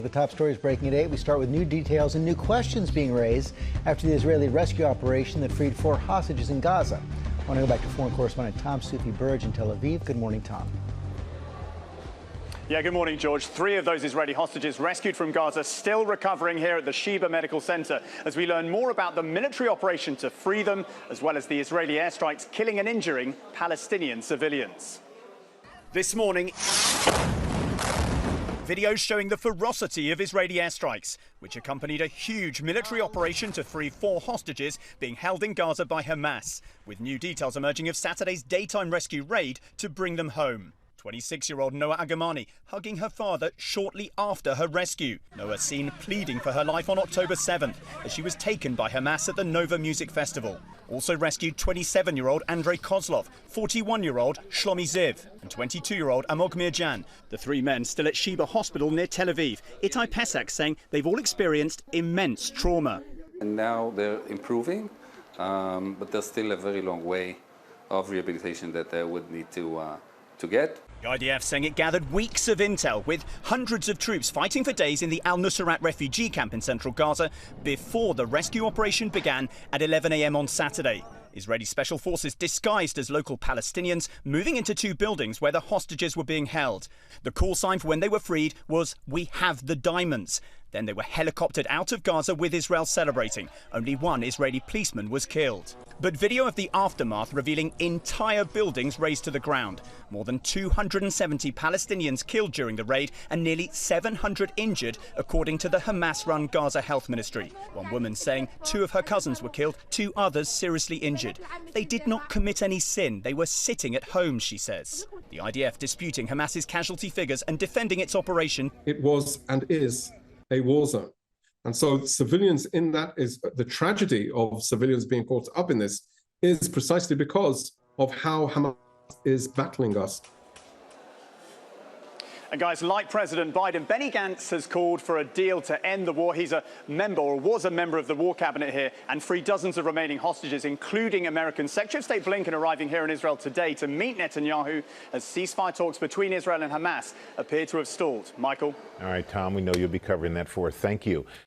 The top stories breaking at 8. We start with new details and new questions being raised after the Israeli rescue operation that freed 4 hostages in Gaza. I want to go back to foreign correspondent Tom Sufi-Burge in Tel Aviv. Good morning, Tom. Yeah, good morning, George. 3 of those Israeli hostages rescued from Gaza still recovering here at the Sheba Medical Center as we learn more about the military operation to free them, as well as the Israeli airstrikes killing and injuring Palestinian civilians. This morning, videos showing the ferocity of Israeli airstrikes, which accompanied a huge military operation to free 4 hostages being held in Gaza by Hamas, with new details emerging of Saturday's daytime rescue raid to bring them home. 26-year-old Noah Agamani hugging her father shortly after her rescue. Noah seen pleading for her life on October 7th as she was taken by Hamas at the Nova Music Festival. Also rescued 27-year-old Andrei Kozlov, 41-year-old Shlomi Ziv, and 22-year-old Amog Mirjan. The 3 men still at Sheba Hospital near Tel Aviv. Itai Pesak saying they've all experienced immense trauma. And now they're improving, but there's still a very long way of rehabilitation that they would need to get. The IDF saying it gathered weeks of intel with hundreds of troops fighting for days in the Al-Nusrat refugee camp in central Gaza before the rescue operation began at 11 a.m. on Saturday. Israeli special forces disguised as local Palestinians moving into 2 buildings where the hostages were being held. The call sign for when they were freed was "We have the diamonds." Then they were helicoptered out of Gaza with Israel celebrating. Only 1 Israeli policeman was killed. But video of the aftermath revealing entire buildings razed to the ground. More than 270 Palestinians killed during the raid and nearly 700 injured, according to the Hamas-run Gaza Health Ministry. One woman saying 2 of her cousins were killed, 2 others seriously injured. They did not commit any sin. They were sitting at home, she says. The IDF disputing Hamas's casualty figures and defending its operation. It was and is a war zone. And so civilians in that is the tragedy of civilians being caught up in this is precisely because of how Hamas is battling us. And guys, like President Biden, Benny Gantz has called for a deal to end the war. He's a member, or was a member of the war cabinet here, and free dozens of remaining hostages, including American Secretary of State Blinken arriving here in Israel today to meet Netanyahu as ceasefire talks between Israel and Hamas appear to have stalled. Michael? All right, Tom, we know you'll be covering that for us. Thank you.